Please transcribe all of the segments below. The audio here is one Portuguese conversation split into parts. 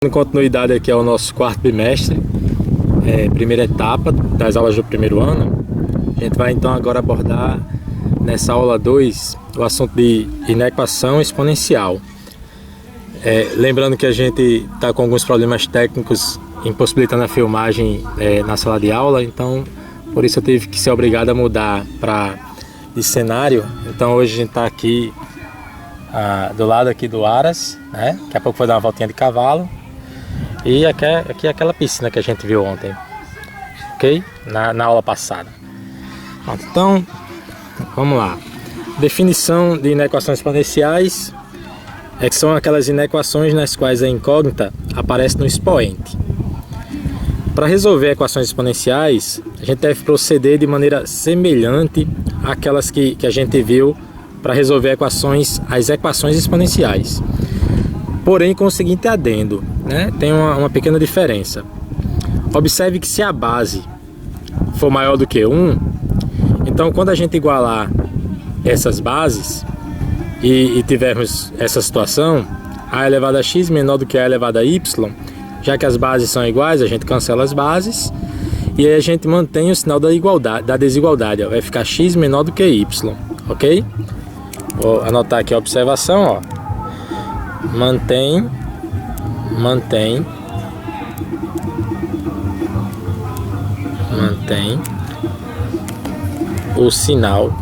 Dando continuidade aqui ao nosso quarto bimestre, primeira etapa das aulas do primeiro ano. A gente vai então agora abordar nessa aula 2 o assunto de inequação exponencial. Lembrando que a gente está com alguns problemas técnicos impossibilitando a filmagem na sala de aula, então por isso eu tive que ser obrigado a mudar de cenário. Então hoje a gente está aqui do lado aqui do Aras, né? Daqui a pouco vou dar uma voltinha de cavalo. E aqui é aquela piscina que a gente viu ontem, ok? Na aula passada. Então, vamos lá. Definição de inequações exponenciais que são aquelas inequações nas quais a incógnita aparece no expoente. Para resolver equações exponenciais, a gente deve proceder de maneira semelhante àquelas que a gente viu para resolver as equações exponenciais. Porém, com o seguinte adendo, né? Tem uma pequena diferença. Observe que se a base for maior do que 1, então quando a gente igualar essas bases e tivermos essa situação, a elevado a x menor do que a elevado a y, já que as bases são iguais, a gente cancela as bases e aí a gente mantém o sinal da desigualdade, ó. Vai ficar x menor do que y, ok? Vou anotar aqui a observação, ó. Mantém o sinal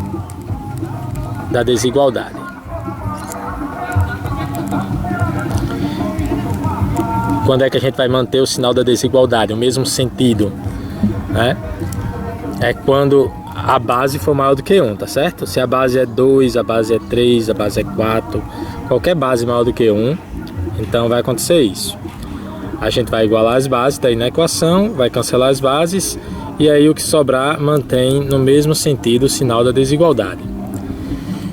da desigualdade. Quando é que a gente vai manter o sinal da desigualdade? O mesmo sentido, né? É quando a base for maior do que 1, tá certo? Se a base é 2, a base é 3, a base é 4, qualquer base maior do que 1, então vai acontecer isso. A gente vai igualar as bases daí na equação, vai cancelar as bases e aí o que sobrar mantém no mesmo sentido o sinal da desigualdade.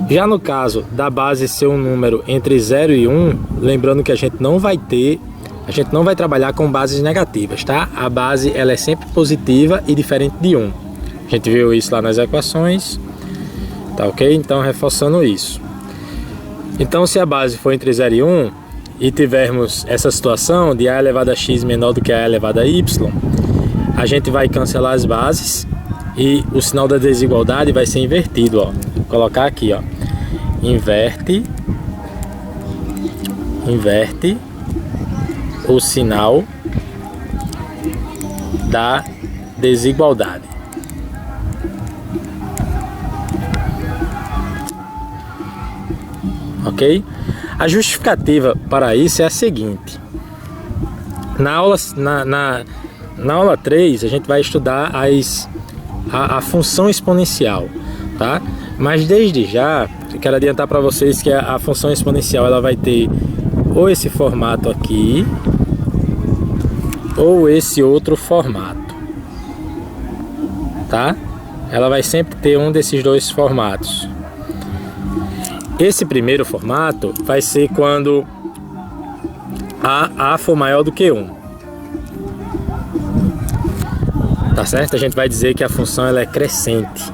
Já no caso da base ser um número entre 0 e 1, lembrando que a gente não vai trabalhar com bases negativas, tá? A base ela é sempre positiva e diferente de 1. A gente viu isso lá nas equações, tá ok? Então reforçando isso. Então se a base for entre 0 e 1 e tivermos essa situação de a elevado a x menor do que a elevado a y, a gente vai cancelar as bases e o sinal da desigualdade vai ser invertido, ó. Vou colocar aqui, ó. Inverte o sinal da desigualdade. Ok? A justificativa para isso é a seguinte. Na aula 3 a gente vai estudar a função exponencial, tá? Mas desde já eu quero adiantar para vocês que a função exponencial ela vai ter ou esse formato aqui ou esse outro formato, tá? Ela vai sempre ter um desses dois formatos. Esse primeiro formato vai ser quando a for maior do que 1. Tá certo? A gente vai dizer que a função ela é crescente.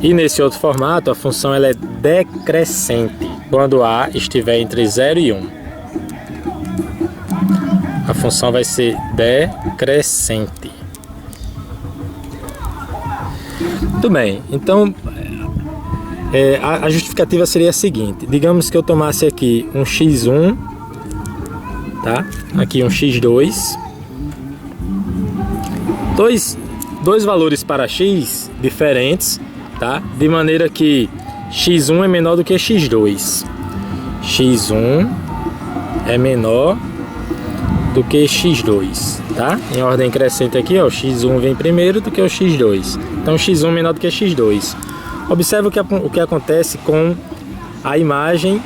E nesse outro formato a função ela é decrescente, quando a estiver entre 0 e 1. A função vai ser decrescente. Muito bem, então a justificativa seria a seguinte. Digamos que eu tomasse aqui um x1, tá? Aqui um x2, dois valores para x diferentes, tá? De maneira que x1 é menor do que x2. x1 é menor do que x2, tá? Em ordem crescente aqui, ó, o x1 vem primeiro do que o x2. Então x1 menor do que x2. Observe o que acontece com a imagem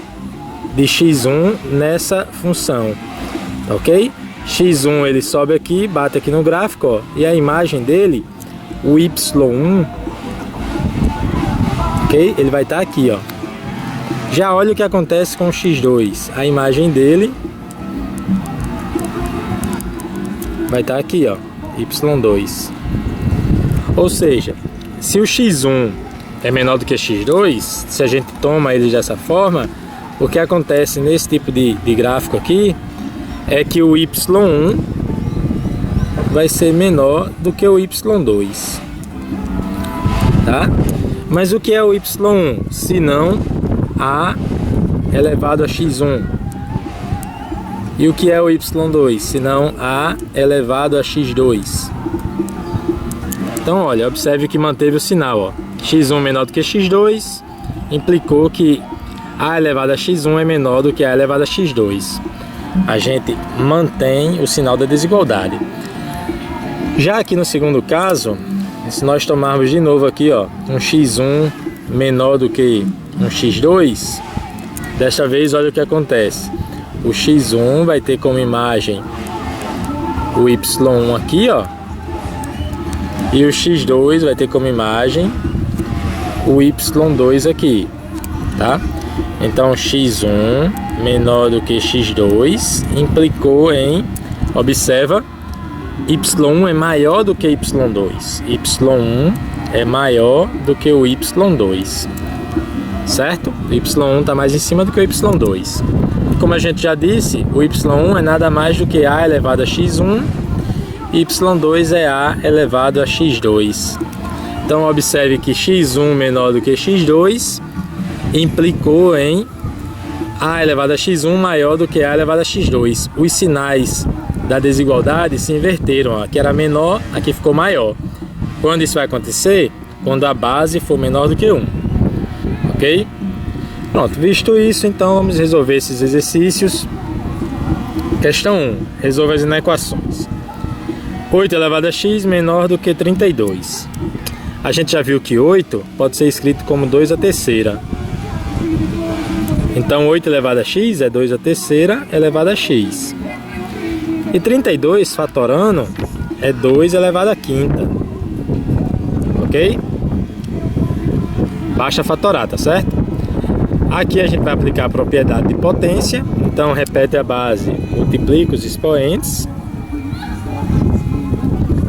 de x1 nessa função, ok? x1 ele sobe aqui, bate aqui no gráfico, ó, e a imagem dele, o y1, ok? Ele vai estar aqui, ó. Já olha o que acontece com o x2. A imagem dele vai estar aqui, ó, y2. Ou seja, se o x1 é menor do que x2, se a gente toma eles dessa forma, o que acontece nesse tipo de gráfico aqui é que o y1 vai ser menor do que o y2, tá? Mas o que é o y1? Se não a elevado a x1. E o que é o y2? Se não a elevado a x2. Então, olha, observe que manteve o sinal, ó. x1 menor do que x2 implicou que a elevado a x1 é menor do que a elevado a x2. A gente mantém o sinal da desigualdade. Já aqui no segundo caso, se nós tomarmos de novo aqui, ó, um x1 menor do que um x2, desta vez olha o que acontece. O x1 vai ter como imagem o y1 aqui, ó, e o x2 vai ter como imagem o y2 aqui, tá? Então x1 menor do que x2 implicou em, observa, y1 é maior do que y2. y1 é maior do que o y2, certo? O y1 está mais em cima do que o y2. Como a gente já disse, o y1 é nada mais do que a elevado a x1, y2 é a elevado a x2. Então observe que x1 menor do que x2 implicou em a elevado a x1 maior do que a elevado a x2. Os sinais da desigualdade se inverteram, ó. Aqui era menor, aqui ficou maior. Quando isso vai acontecer? Quando a base for menor do que 1. Ok? Pronto, visto isso, então vamos resolver esses exercícios. Questão 1. Resolva as inequações. 8 elevado a x menor do que 32. A gente já viu que 8 pode ser escrito como 2 à terceira. Então 8 elevado a x é 2 à terceira elevado a x. E 32 fatorando é 2 elevado à quinta. Ok? Basta fatorar, tá certo? Aqui a gente vai aplicar a propriedade de potência. Então repete a base, multiplica os expoentes.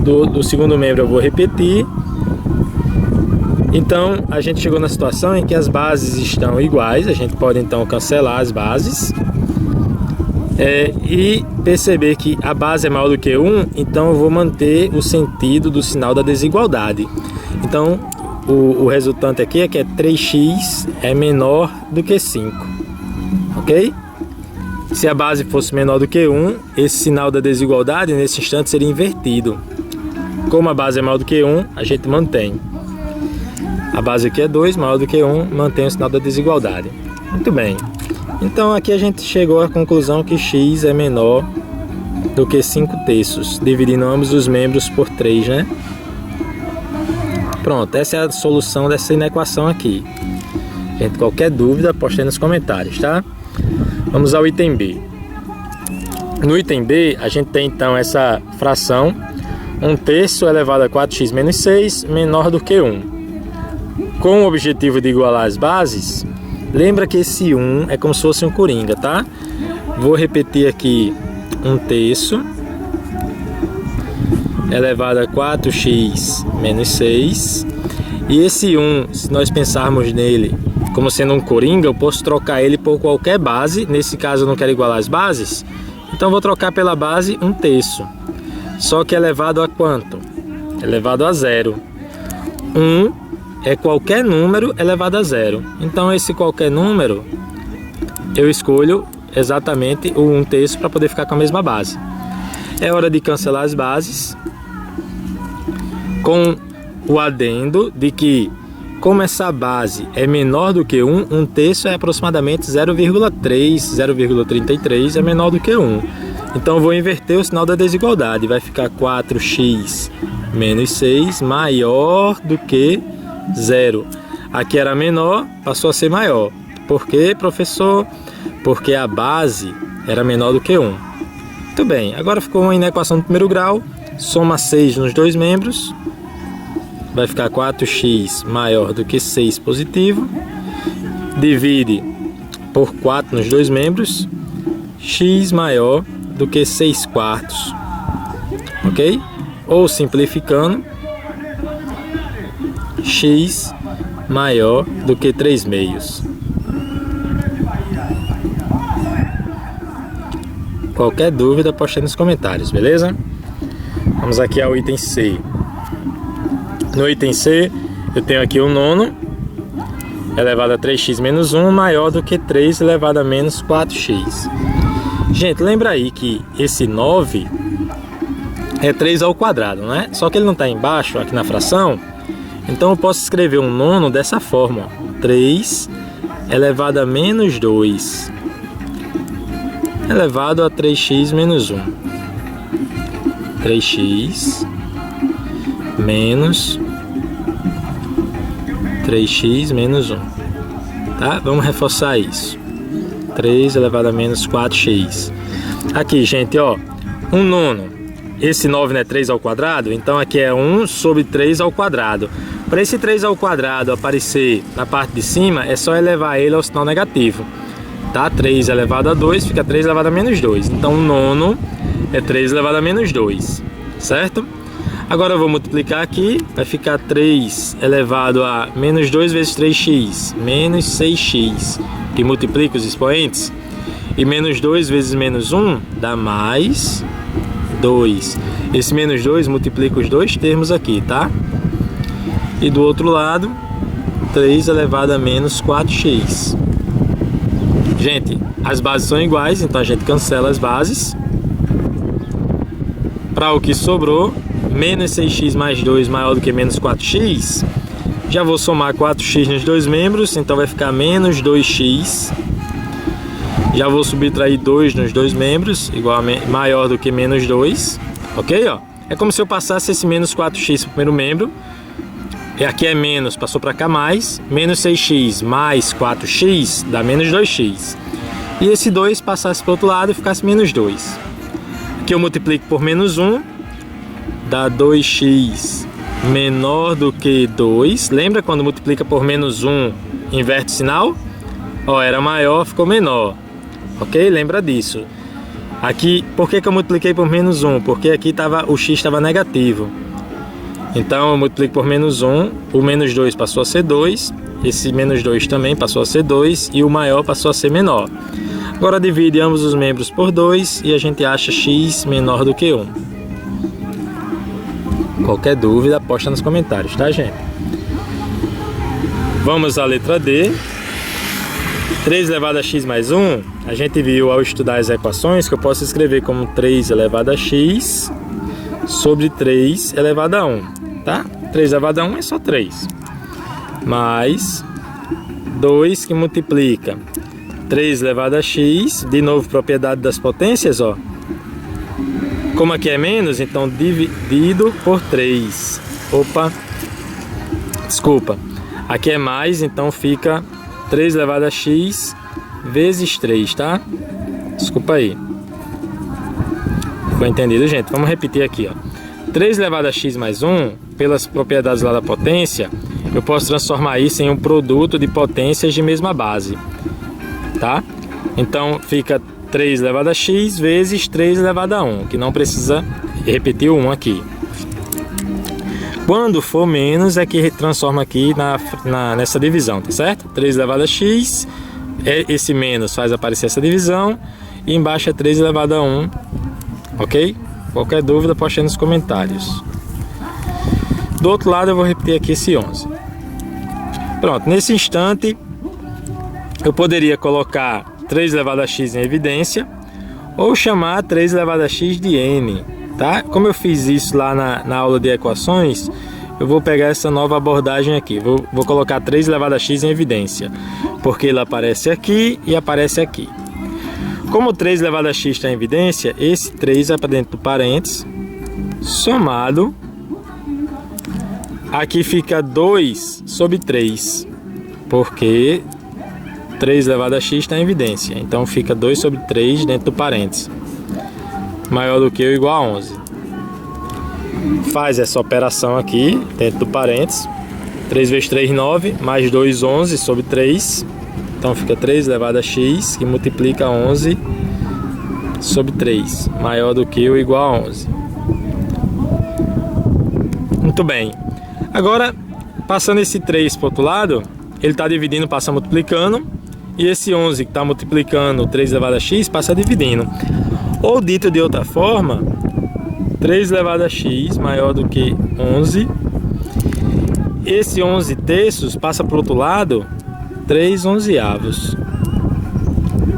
Do segundo membro eu vou repetir. Então a gente chegou na situação em que as bases estão iguais. A gente pode então cancelar as bases e perceber que a base é maior do que 1. Então eu vou manter o sentido do sinal da desigualdade. Então o resultante aqui é que 3x é menor do que 5. Ok? Se a base fosse menor do que 1, esse sinal da desigualdade nesse instante seria invertido. Como a base é maior do que 1, a gente mantém. A base aqui é 2, maior do que 1, mantém o sinal da desigualdade. Muito bem. Então aqui a gente chegou à conclusão que x é menor do que 5/3, dividindo ambos os membros por 3, né? Pronto, essa é a solução dessa inequação aqui. Gente, qualquer dúvida, poste aí nos comentários, tá? Vamos ao item B. No item B, a gente tem então essa fração 1/3 elevado a 4x menos 6 menor do que 1. Com o objetivo de igualar as bases, lembra que esse 1 é como se fosse um coringa, tá? Vou repetir aqui 1/3 elevado a 4x menos 6. E esse 1, se nós pensarmos nele como sendo um coringa, eu posso trocar ele por qualquer base. Nesse caso eu não quero igualar as bases, então vou trocar pela base 1/3. Só que elevado a quanto? Elevado a 0. 1 é qualquer número elevado a 0. Então esse qualquer número, eu escolho exatamente o 1/3 para poder ficar com a mesma base. É hora de cancelar as bases, com o adendo de que, como essa base é menor do que 1, 1/3 é aproximadamente 0,3, 0,33 é menor do que 1. Então eu vou inverter o sinal da desigualdade. Vai ficar 4x menos 6 maior do que 0. Aqui era menor, passou a ser maior. Por quê, professor? Porque a base era menor do que 1. Muito bem, agora ficou uma inequação do primeiro grau. Soma 6 nos dois membros. Vai ficar 4x maior do que 6 positivo. Divide por 4 nos dois membros. X maior do que 6/4. Ok? Ou simplificando, x maior do que 3 meios. Qualquer dúvida, poste nos comentários, beleza? Vamos aqui ao item C. No item C, eu tenho aqui o nono elevado a 3x menos 1 maior do que 3 elevado a menos 4x. Gente, lembra aí que esse 9 é 3 ao quadrado, né? Só que ele não está embaixo, aqui na fração. Então eu posso escrever um nono dessa forma, ó. 3 elevado a menos 2 elevado a 3x menos 1. 3x menos 3x menos 1. Tá? Vamos reforçar isso. 3 elevado a menos 4x. Aqui, gente, ó, um nono. Esse 9 não é 3 ao quadrado, então aqui é 1 sobre 3 ao quadrado. Para esse 3 ao quadrado aparecer na parte de cima, é só elevar ele ao sinal negativo. Tá? 3 elevado a 2 fica 3 elevado a menos 2. Então o nono é 3 elevado a menos 2, certo? Agora eu vou multiplicar aqui, vai ficar 3 elevado a menos 2 vezes 3x, menos 6x, que multiplica os expoentes. E menos 2 vezes menos 1 dá mais 2. Esse menos 2 multiplica os dois termos aqui, tá? E do outro lado, 3 elevado a menos 4x. Gente, as bases são iguais, então a gente cancela as bases. Para o que sobrou, menos 6x mais 2 maior do que menos 4x. Já vou somar 4x nos dois membros, então vai ficar menos 2x. Já vou subtrair 2 nos dois membros, igual a maior do que menos 2. Ok? Ó? É como se eu passasse esse menos 4x para o primeiro membro. E aqui é menos, passou para cá mais. Menos 6x mais 4x dá menos 2x. E esse 2 passasse para o outro lado e ficasse menos 2. Aqui eu multiplico por menos 1. Dá 2x menor do que 2. Lembra quando multiplica por menos 1, inverte o sinal? Ó, era maior, ficou menor. Ok? Lembra disso. Aqui, por que eu multipliquei por menos 1? Porque aqui o x estava negativo. Então eu multiplico por menos 1, o menos 2 passou a ser 2, esse menos 2 também passou a ser 2 e o maior passou a ser menor. Agora divide ambos os membros por 2 e a gente acha x menor do que 1. Qualquer dúvida, posta nos comentários, tá, gente? Vamos à letra D. 3 elevado a x mais 1, a gente viu ao estudar as equações que eu posso escrever como 3 elevado a x sobre 3 elevado a 1. Tá? 3 elevado a 1 é só 3. Mais 2 que multiplica 3 elevado a x, de novo propriedade das potências, ó. Como aqui é menos, então dividido por 3. Opa, desculpa. Aqui é mais, então fica 3 elevado a x vezes 3, tá? Desculpa aí. Ficou entendido, gente? Vamos repetir aqui, ó. 3 elevado a x mais 1, pelas propriedades lá da potência, eu posso transformar isso em um produto de potências de mesma base, tá? Então fica 3 elevado a x vezes 3 elevado a 1, que não precisa repetir o 1 aqui. Quando for menos é que transforma aqui nessa divisão, tá certo? 3 elevado a x, esse menos faz aparecer essa divisão, e embaixo é 3 elevado a 1, ok? Qualquer dúvida, poste aí nos comentários. Do outro lado eu vou repetir aqui esse 11. Pronto, nesse instante eu poderia colocar 3 elevado a x em evidência ou chamar 3 elevado a x de n, tá? Como eu fiz isso lá na aula de equações, eu vou pegar essa nova abordagem aqui. Vou colocar 3 elevado a x em evidência, porque ele aparece aqui e aparece aqui. Como 3 elevado a x está em evidência, esse 3 vai para dentro do parênteses, somado, aqui fica 2 sobre 3, porque 3 elevado a x está em evidência, então fica 2 sobre 3 dentro do parênteses, maior do que ou igual a 11. Faz essa operação aqui, dentro do parênteses, 3 vezes 3, 9, mais 2, 11 sobre 3, então fica 3 elevado a x, que multiplica 11 sobre 3, maior do que ou igual a 11. Muito bem. Agora, Passando esse 3 para o outro lado, ele está dividindo, passa multiplicando. E esse 11 que está multiplicando 3 elevado a x, passa dividindo. Ou dito de outra forma, 3 elevado a x maior do que 11. Esse 11 terços passa para o outro lado, 3 onzeavos.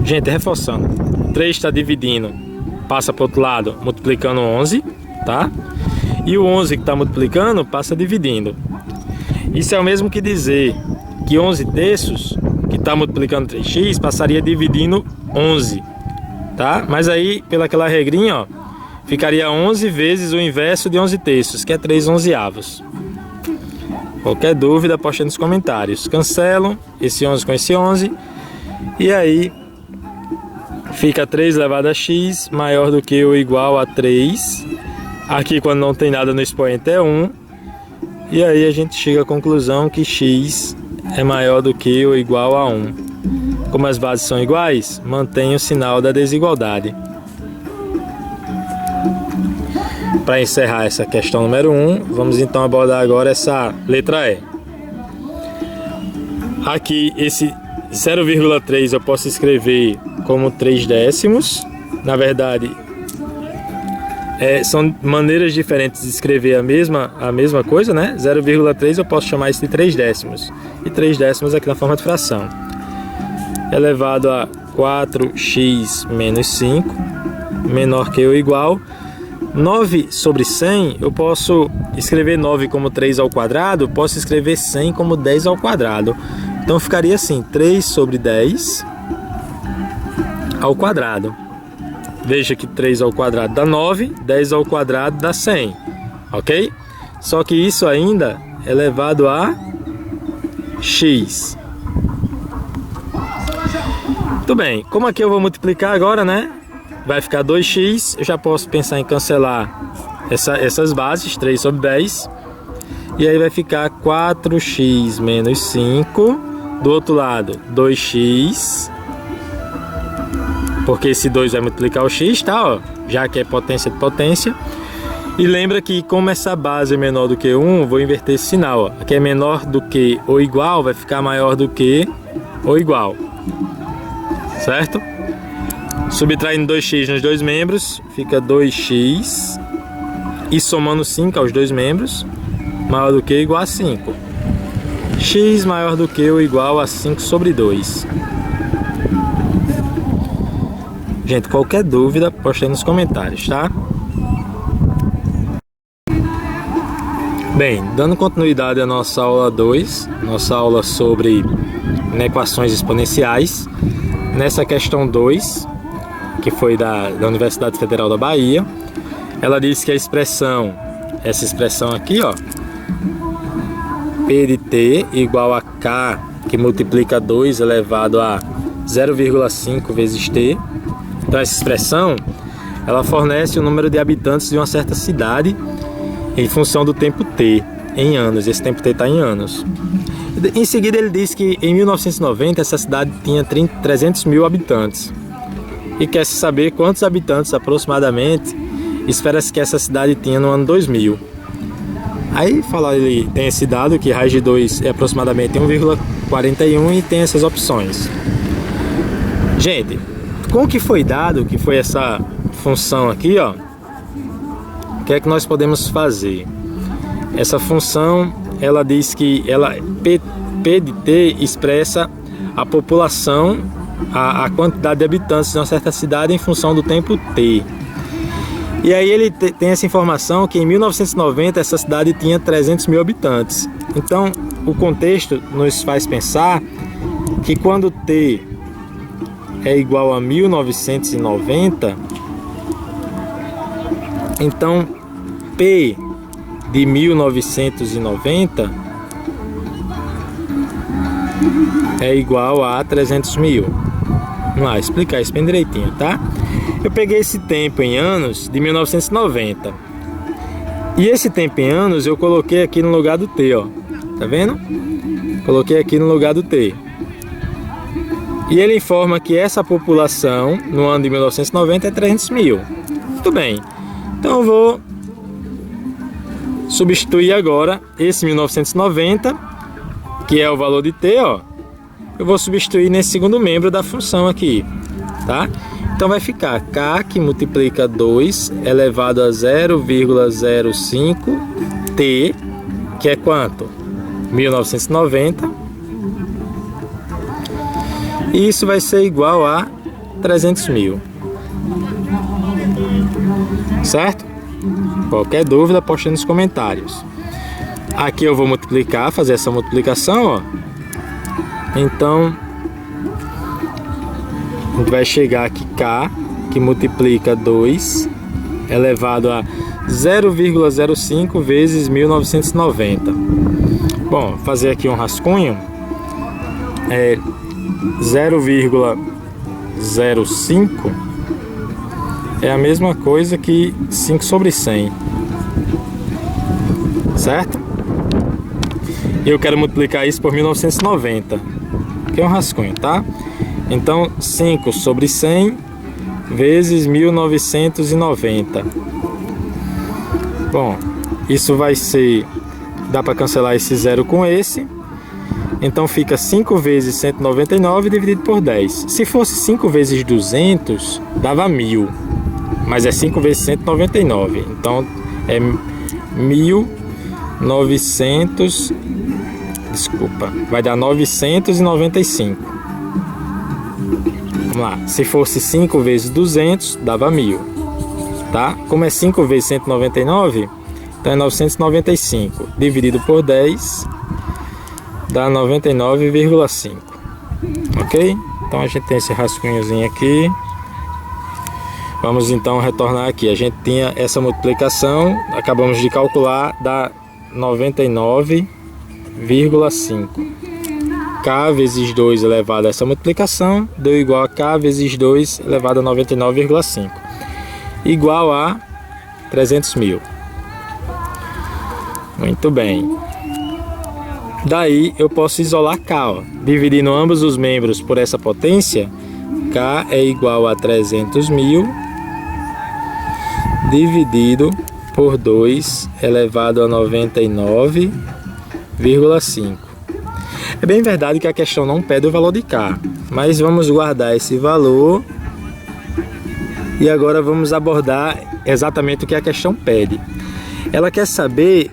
Gente, reforçando. 3 está dividindo, passa para o outro lado, multiplicando 11, tá? E o 11 que está multiplicando, passa dividindo. Isso é o mesmo que dizer que 11 terços, que está multiplicando 3x, passaria dividindo 11, tá? Mas aí, pela aquela regrinha, ó, ficaria 11 vezes o inverso de 11 terços, que é 3 onzeavos. Qualquer dúvida, poste nos comentários. Cancelo esse 11 com esse 11. E aí, fica 3 elevado a x maior do que ou igual a 3. Aqui, quando não tem nada no expoente, é 1. E aí a gente chega à conclusão que x é maior do que ou igual a 1. Como as bases são iguais, mantém o sinal da desigualdade. Para encerrar essa questão número 1, vamos então abordar agora essa letra E. Aqui, esse 0,3 eu posso escrever como 3 décimos. Na verdade, são maneiras diferentes de escrever a mesma coisa, né? 0,3 eu posso chamar isso de 3 décimos. E 3 décimos aqui na forma de fração. Elevado a 4x menos 5, menor que ou igual. 9 sobre 100, eu posso escrever 9 como 3 ao quadrado, posso escrever 100 como 10 ao quadrado. Então ficaria assim, 3 sobre 10 ao quadrado. Veja que 3 ao quadrado dá 9, 10 ao quadrado dá 100, ok? Só que isso ainda é elevado a x. Muito bem, como aqui eu vou multiplicar agora, né? Vai ficar 2x, eu já posso pensar em cancelar essas bases, 3 sobre 10. E aí vai ficar 4x menos 5. Do outro lado, 2x. Porque esse 2 vai multiplicar o x, tá? Ó, já que é potência de potência. E lembra que como essa base é menor do que 1, vou inverter esse sinal. Ó. Aqui é menor do que ou igual, vai ficar maior do que ou igual. Certo? Subtraindo 2x nos dois membros, fica 2x. E somando 5 aos dois membros, maior do que ou igual a 5. X maior do que ou igual a 5 sobre 2. Gente, qualquer dúvida, poste aí nos comentários, tá? Bem, dando continuidade à nossa aula 2, nossa aula sobre equações exponenciais. Nessa questão 2, que foi da Universidade Federal da Bahia, ela diz que a expressão, essa expressão aqui, ó, P de t igual a k, que multiplica 2 elevado a 0,5 vezes t. Então essa expressão, ela fornece o número de habitantes de uma certa cidade em função do tempo t, em anos. Esse tempo t está em anos. Em seguida ele diz que em 1990 essa cidade tinha 300 mil habitantes. E quer se saber quantos habitantes aproximadamente espera-se que essa cidade tinha no ano 2000. Aí ele tem esse dado que raiz de 2 é aproximadamente 1,41 e tem essas opções. Gente, com o que foi dado, que foi essa função aqui, ó, o que é que nós podemos fazer? Essa função, ela diz que P de t expressa a população, a quantidade de habitantes de uma certa cidade em função do tempo t. E aí ele tem essa informação que em 1990 essa cidade tinha 300 mil habitantes. Então o contexto nos faz pensar que quando t é igual a 1990, então P de 1990 é igual a 300 mil. Vamos lá, explicar isso bem direitinho, tá? Eu peguei esse tempo em anos de 1990. E esse tempo em anos eu coloquei aqui no lugar do t, ó. Tá vendo? Coloquei aqui no lugar do t. E ele informa que essa população no ano de 1990 é 300 mil. Muito bem. Então eu vou substituir agora esse 1990, que é o valor de t, ó, eu vou substituir nesse segundo membro da função aqui, tá? Então vai ficar k que multiplica 2 elevado a 0,05t, que é quanto? 1990. E isso vai ser igual a 300 mil. Certo? Qualquer dúvida, poste nos comentários. Aqui eu vou multiplicar, fazer essa multiplicação, ó. Então, a gente vai chegar aqui k, que multiplica 2 elevado a 0,05 vezes 1990. Bom, fazer aqui um rascunho. 0,05 é a mesma coisa que 5 sobre 100. Certo? E eu quero multiplicar isso por 1990, que é um rascunho, tá? Então, 5 sobre 100 vezes 1990. Bom, isso vai ser... Dá para cancelar esse zero com esse. Então, fica 5 vezes 199 dividido por 10. Se fosse 5 vezes 200, dava 1000. Mas é 5 vezes 199. Então, é 1900... Desculpa. Vai dar 995. Vamos lá. Se fosse 5 vezes 200, dava 1000. Tá? Como é 5 vezes 199, então é 995. Dividido por 10, dá 99,5. Ok? Então a gente tem esse rascunhozinho aqui. Vamos então retornar aqui. A gente tinha essa multiplicação, acabamos de calcular, dá 99,5. K vezes 2 elevado a essa multiplicação deu igual a K vezes 2 elevado a 99,5. Igual a 300 mil. Muito bem. Daí eu posso isolar K, ó. Dividindo ambos os membros por essa potência, K é igual a 300 mil dividido por 2 elevado a 99,5. É bem verdade que a questão não pede o valor de K, mas vamos guardar esse valor e agora vamos abordar exatamente o que a questão pede. Ela quer saber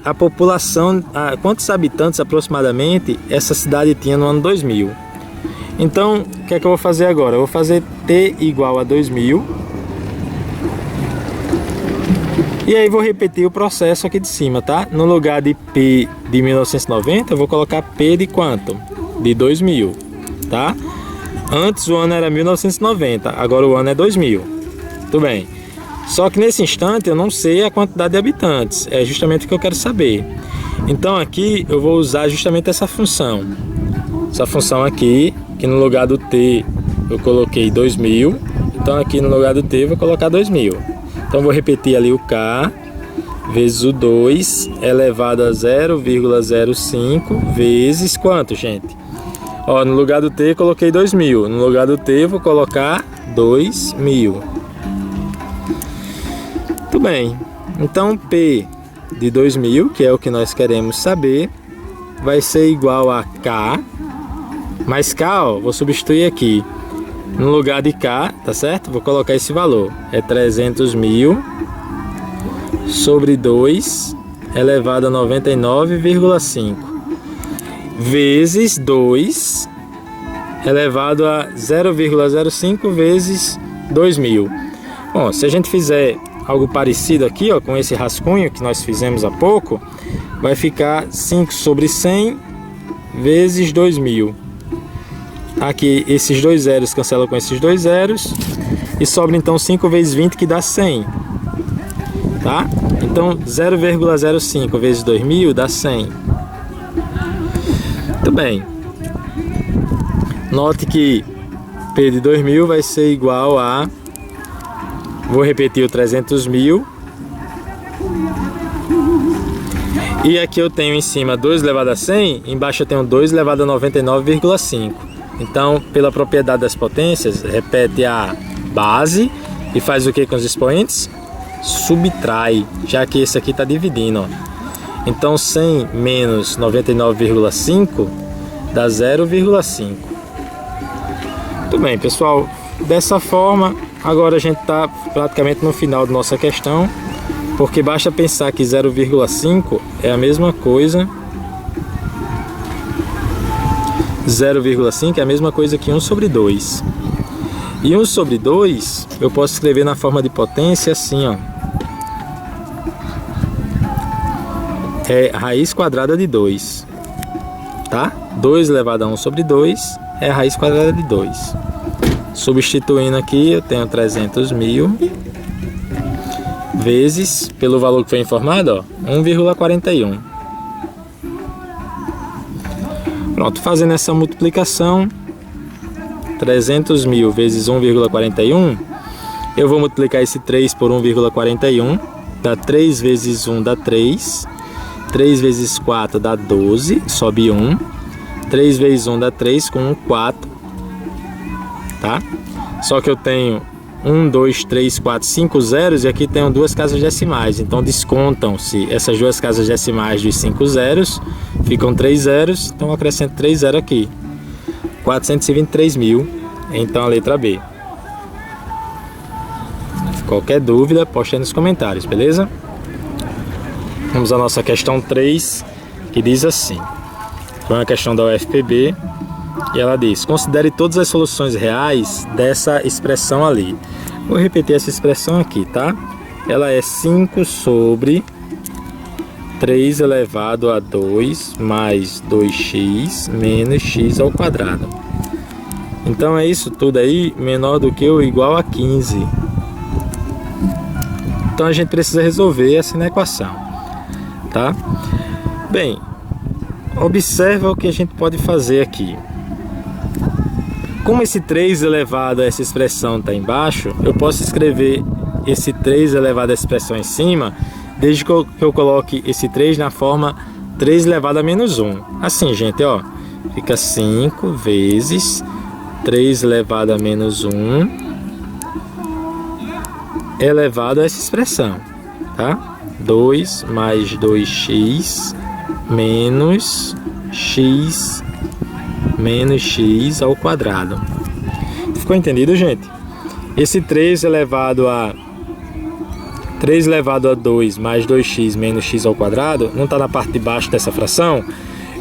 a população, quantos habitantes aproximadamente essa cidade tinha no ano 2000. Então, o que é que eu vou fazer agora? Eu vou fazer t igual a 2000. E aí vou repetir o processo aqui de cima, tá? No lugar de P de 1990, eu vou colocar P de quanto? De 2000, tá? Antes o ano era 1990, agora o ano é 2000. Tudo bem. Só que nesse instante eu não sei a quantidade de habitantes. É justamente o que eu quero saber. Então aqui eu vou usar justamente essa função. Essa função aqui, que no lugar do T eu coloquei 2000. Então aqui no lugar do T eu vou colocar 2000. Então vou repetir ali o K vezes o 2 elevado a 0,05 vezes quanto, gente? Ó, no lugar do T eu coloquei 2000. No lugar do T eu vou colocar 2000. Muito bem. Então P de 2000, que é o que nós queremos saber, vai ser igual a K. Mas K, ó, vou substituir aqui. No lugar de K, tá certo? Vou colocar esse valor. É 300 mil sobre 2 elevado a 99,5 vezes 2 elevado a 0,05 vezes 2000. Bom, se a gente fizer algo parecido aqui, ó, com esse rascunho que nós fizemos há pouco, vai ficar 5 sobre 100 vezes 2000. Aqui esses dois zeros cancelam com esses dois zeros e sobra então 5 vezes 20, que dá 100, tá? Então 0,05 vezes 2000 dá 100. Muito bem. Note que P de 2000 vai ser igual a... Vou repetir o 300 mil. E aqui eu tenho em cima 2 elevado a 100, embaixo eu tenho 2 elevado a 99,5. Então, pela propriedade das potências, repete a base e faz o que com os expoentes? subtrai, já que esse aqui está dividindo, ó. Então 100 menos 99,5 dá 0,5. Muito bem, pessoal. Dessa forma, agora a gente está praticamente no final da nossa questão, porque basta pensar que 0,5 é a mesma coisa. 0,5 é a mesma coisa que 1 sobre 2. E 1 sobre 2 eu posso escrever na forma de potência assim, ó. É raiz quadrada de 2, tá? 2 elevado a 1 sobre 2 é a raiz quadrada de 2. Substituindo aqui, eu tenho 300.000 vezes, pelo valor que foi informado, ó, 1,41. Pronto, fazendo essa multiplicação, 300.000 vezes 1,41, eu vou multiplicar esse 3 por 1,41, dá 3 vezes 1 dá 3, 3 vezes 4 dá 12, sobe 1, 3 vezes 1 dá 3, com 1, 4, tá? Só que eu tenho 1, 2, 3, 4, 5 zeros e aqui tenho duas casas decimais, então descontam-se essas duas casas decimais dos 5 zeros, ficam 3 zeros, então eu acrescento 3 zeros aqui, 423.000, então a letra B. Qualquer dúvida, poste aí nos comentários, beleza? Vamos à nossa questão 3, que diz assim, foi uma questão da UFPB, e ela diz, considere todas as soluções reais dessa expressão ali. Vou repetir essa expressão aqui, tá? Ela é 5 sobre 3 elevado a 2 mais 2x menos x ao quadrado. Então é isso tudo aí menor do que ou igual a 15. Então a gente precisa resolver essa inequação, tá? Bem, observa o que a gente pode fazer aqui. Como esse 3 elevado a essa expressão está embaixo, eu posso escrever esse 3 elevado a essa expressão em cima, desde que eu coloque esse 3 na forma 3 elevado a menos 1. Assim, gente, ó, fica 5 vezes 3 elevado a menos 1 elevado a essa expressão, tá? 2 mais 2x menos x ao quadrado. Ficou entendido, gente? Esse 3 elevado a 2 mais 2x menos x ao quadrado não está na parte de baixo dessa fração.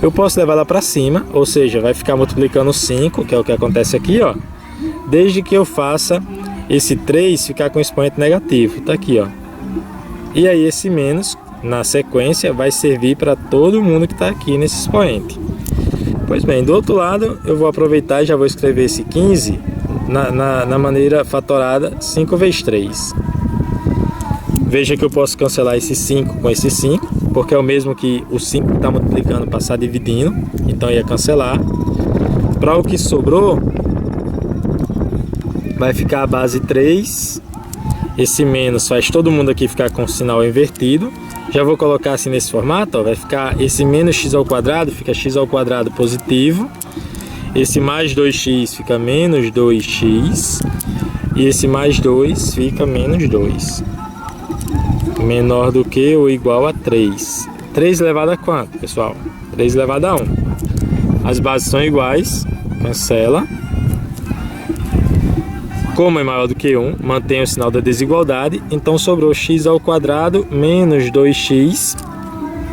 Eu posso levar ela para cima, ou seja, vai ficar multiplicando 5, que é o que acontece aqui, ó, desde que eu faça esse 3 ficar com expoente negativo, tá aqui, ó. E aí esse menos, na sequência, vai servir para todo mundo que está aqui nesse expoente. Pois bem, do outro lado, eu vou aproveitar e já vou escrever esse 15 na maneira fatorada 5 vezes 3. Veja que eu posso cancelar esse 5 com esse 5, porque é o mesmo que o 5 que está multiplicando passar dividindo, então ia cancelar. Para o que sobrou, vai ficar a base 3, esse menos faz todo mundo aqui ficar com o sinal invertido. Já vou colocar assim nesse formato, ó, vai ficar esse menos x ao quadrado, fica x ao quadrado positivo. Esse mais 2x fica menos 2x. E esse mais 2 fica menos 2. Menor do que ou igual a 3. 3 elevado a quanto, pessoal? 3 elevado a 1. As bases são iguais, cancela. Como é maior do que 1, mantém o sinal da desigualdade, então sobrou x ao quadrado menos 2x.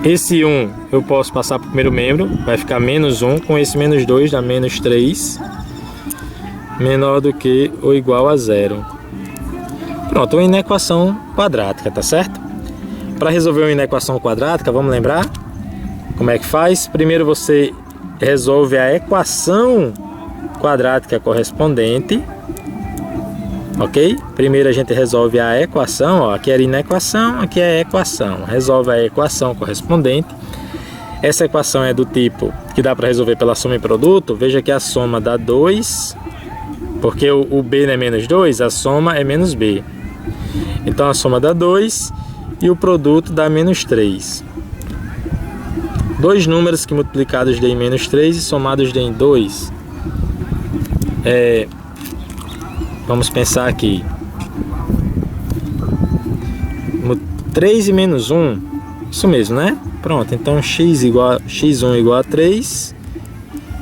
Esse 1 eu posso passar para o primeiro membro, vai ficar menos 1, com esse menos 2 dá menos 3, menor do que ou igual a 0. Pronto, uma inequação quadrática, tá certo? Para resolver uma inequação quadrática, vamos lembrar como é que faz? Primeiro você resolve a equação quadrática correspondente. Ok? Primeiro a gente resolve a equação, ó, aqui era inequação, aqui é equação. Resolve a equação correspondente. Essa equação é do tipo que dá para resolver pela soma e produto. Veja que a soma dá 2, porque o b não é menos 2, a soma é menos b. Então a soma dá 2 e o produto dá menos 3. Dois números que multiplicados deem menos 3 e somados deem 2. Vamos pensar aqui. 3 e menos 1, isso mesmo, né? Pronto, então x1 igual a 3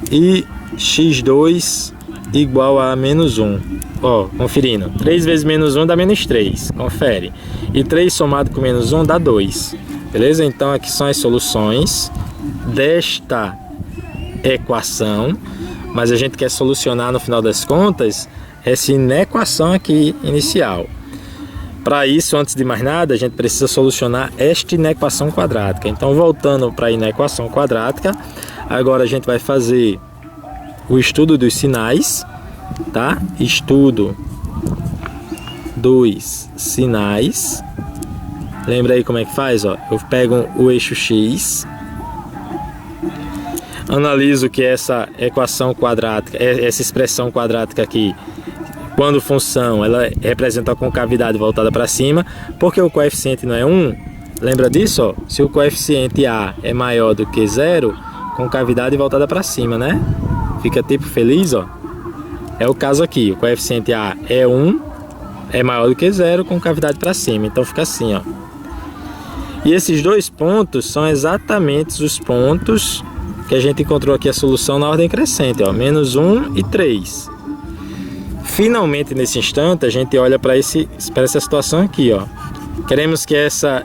e x2 igual a menos 1. Ó, conferindo, 3 vezes menos 1 dá menos 3, confere. E 3 somado com menos 1 dá 2, beleza? Então aqui são as soluções desta equação, mas a gente quer solucionar no final das contas essa inequação aqui inicial. Para isso, antes de mais nada, a gente precisa solucionar esta inequação quadrática. Então, voltando para a inequação quadrática, agora a gente vai fazer o estudo dos sinais, tá? Estudo dos sinais. Lembra aí como é que faz? Ó, eu pego o eixo X, analiso que essa equação quadrática, essa expressão quadrática aqui, quando função ela representa a concavidade voltada para cima, porque o coeficiente não é 1, lembra disso? Ó? Se o coeficiente A é maior do que 0, concavidade voltada para cima, né? Fica tipo feliz, ó. É o caso aqui, o coeficiente A é 1, é maior do que 0, concavidade para cima, então fica assim, ó. E esses dois pontos são exatamente os pontos que a gente encontrou aqui a solução na ordem crescente, ó, menos 1 e 3. Finalmente, nesse instante, a gente olha para essa situação aqui, ó. Queremos que essa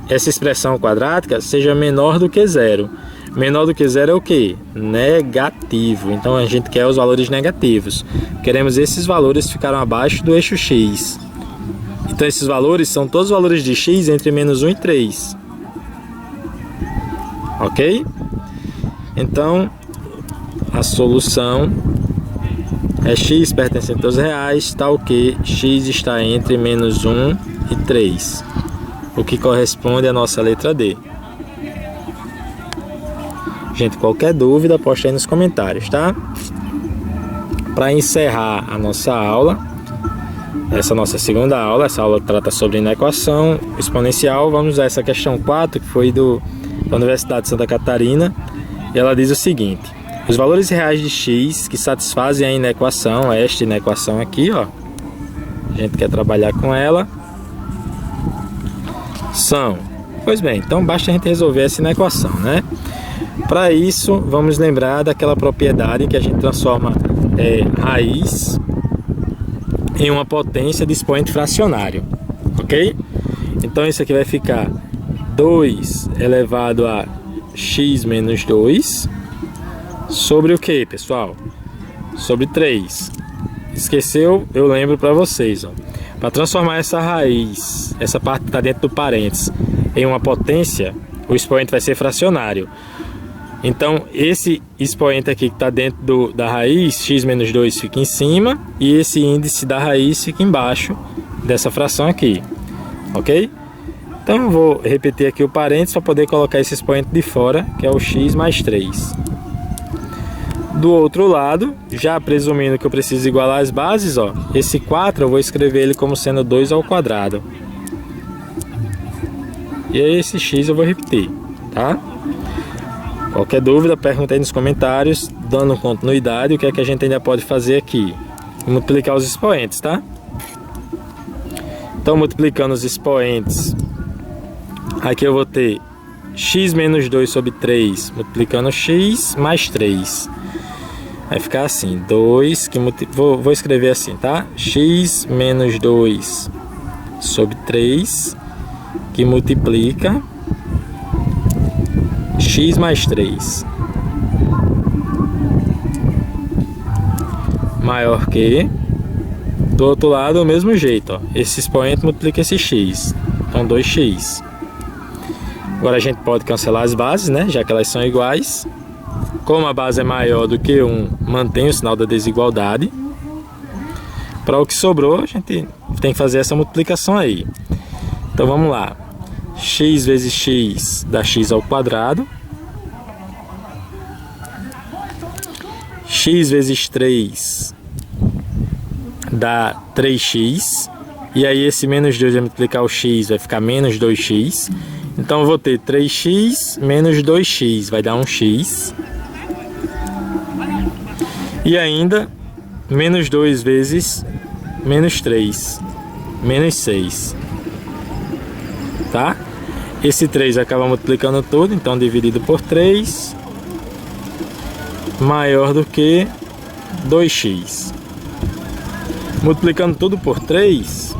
expressão quadrática seja menor do que 0. Menor do que 0 é o que? Negativo. Então, a gente quer os valores negativos. Queremos esses valores ficaram abaixo do eixo X. Então, esses valores são todos os valores de X entre menos 1 e 3. Ok? Então, a solução é x pertencente aos reais, tal que x está entre menos 1 e 3, o que corresponde à nossa letra D. Gente, qualquer dúvida, posta aí nos comentários, tá? Para encerrar a nossa aula, essa nossa segunda aula, essa aula trata sobre inequação exponencial, vamos usar essa questão 4, que foi da Universidade de Santa Catarina, e ela diz o seguinte: os valores reais de x que satisfazem a inequação, esta inequação aqui, ó, a gente quer trabalhar com ela, são... Pois bem, então basta a gente resolver essa inequação, né? Para isso, vamos lembrar daquela propriedade que a gente transforma raiz em uma potência de expoente fracionário, ok? Então isso aqui vai ficar 2 elevado a x menos 2... sobre o que, pessoal? Sobre 3. Esqueceu? Eu lembro para vocês. Para transformar essa raiz, essa parte que está dentro do parênteses, em uma potência, o expoente vai ser fracionário. Então, esse expoente aqui que está dentro da raiz, x menos 2, fica em cima, e esse índice da raiz fica embaixo dessa fração aqui. Ok? Então, eu vou repetir aqui o parênteses para poder colocar esse expoente de fora, que é o x mais 3. Do outro lado, já presumindo que eu preciso igualar as bases, ó, esse 4 eu vou escrever ele como sendo 2 ao quadrado. E aí esse x eu vou repetir, tá? Qualquer dúvida, pergunta aí nos comentários, dando continuidade, o que é que a gente ainda pode fazer aqui? Multiplicar os expoentes, tá? Então, multiplicando os expoentes, aqui eu vou ter x menos 2 sobre 3, multiplicando x mais 3. Vai ficar assim, 2, vou escrever assim, tá? X menos 2 sobre 3, que multiplica x mais 3. Maior que, do outro lado, o mesmo jeito, ó. Esse expoente multiplica esse x, então 2x. Agora a gente pode cancelar as bases, né? Já que elas são iguais. Como a base é maior do que 1, mantém o sinal da desigualdade. Para o que sobrou, a gente tem que fazer essa multiplicação aí. Então vamos lá. X vezes x dá x ao quadrado. X vezes 3 dá 3x. E aí esse menos 2 vai multiplicar o x, vai ficar menos 2x. Então eu vou ter 3x menos 2x, vai dar 1x. E ainda, menos 2 vezes menos 3, menos 6. tá? Esse 3 acaba multiplicando tudo, então dividido por 3 maior do que 2x. Multiplicando tudo por 3,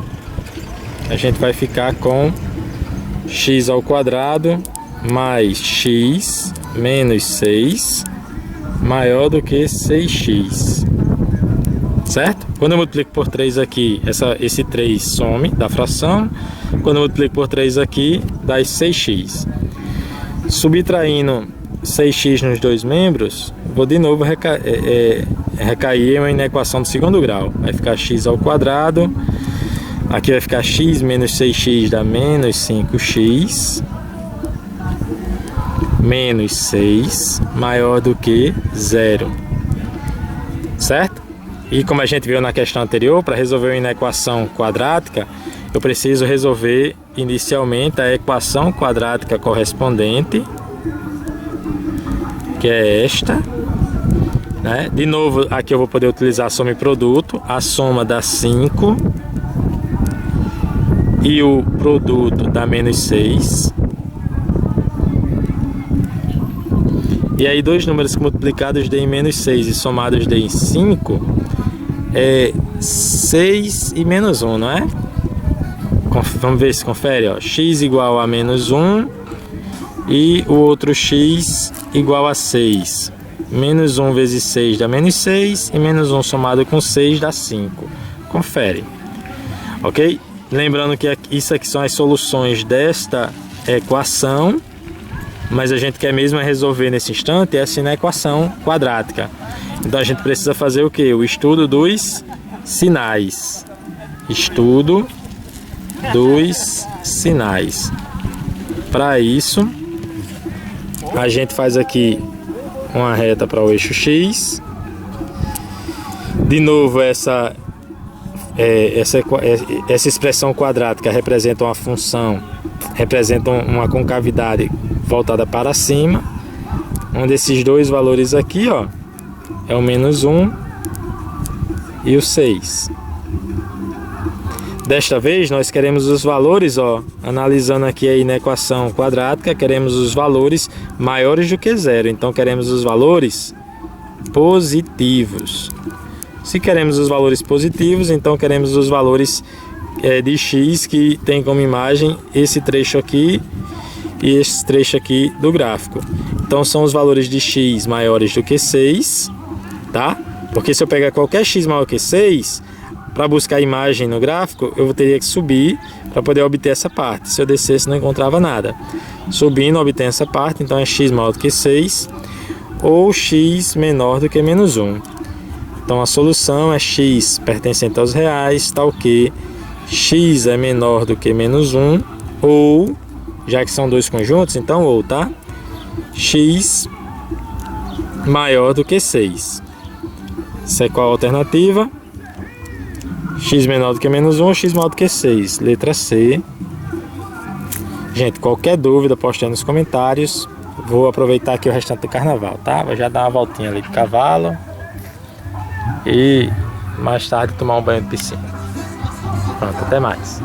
a gente vai ficar com x ao quadrado mais x menos 6 maior do que 6x. Certo? Quando eu multiplico por 3 aqui, esse 3 some da fração. Quando eu multiplico por 3 aqui, dá 6x. Subtraindo 6x nos dois membros, vou de novo recair na equação do segundo grau. Vai ficar x ao quadrado. Aqui vai ficar x menos 6x dá menos 5x. Menos 6 maior do que 0. Certo? E como a gente viu na questão anterior, para resolver uma equação quadrática, eu preciso resolver inicialmente a equação quadrática correspondente, que é esta, né? De novo, aqui eu vou poder utilizar a soma e produto. A soma dá 5 e o produto dá menos 6. E aí dois números que multiplicados deem menos 6 e somados deem 5 é 6 e menos 1, não é? Vamos ver se confere, ó. X igual a menos 1 e o outro x igual a 6. Menos 1 vezes 6 dá menos 6 e menos 1 somado com 6 dá 5. Confere. Ok? Lembrando que isso aqui são as soluções desta equação, mas a gente quer mesmo resolver nesse instante essa na equação quadrática. Então a gente precisa fazer o que? O estudo dos sinais. Estudo dos sinais. Para isso, a gente faz aqui uma reta para o eixo X. De novo, essa expressão quadrática representa uma função, representa uma concavidade voltada para cima, onde esses dois valores aqui, ó, é o menos 1 e o 6. Desta vez nós queremos os valores, ó, analisando aqui aí na equação quadrática, queremos os valores maiores do que 0. Então queremos os valores positivos. Se queremos os valores positivos, então queremos os valores de x que tem como imagem esse trecho aqui e esse trecho aqui do gráfico. Então são os valores de x maiores do que 6, tá? Porque se eu pegar qualquer x maior que 6, para buscar a imagem no gráfico, eu teria que subir para poder obter essa parte. Se eu descesse, não encontrava nada. Subindo, obtenho essa parte, então é x maior do que 6 ou x menor do que menos 1. Então a solução é x pertencente aos reais, tal que x é menor do que menos 1, ou, já que são dois conjuntos, então ou, tá? X maior do que 6. Essa é qual a alternativa? X menor do que menos 1 ou x maior do que 6? Letra C. Gente, qualquer dúvida, poste aí nos comentários. Vou aproveitar aqui o restante do carnaval, tá? Vou já dar uma voltinha ali de cavalo e mais tarde tomar um banho de piscina. Pronto, até mais.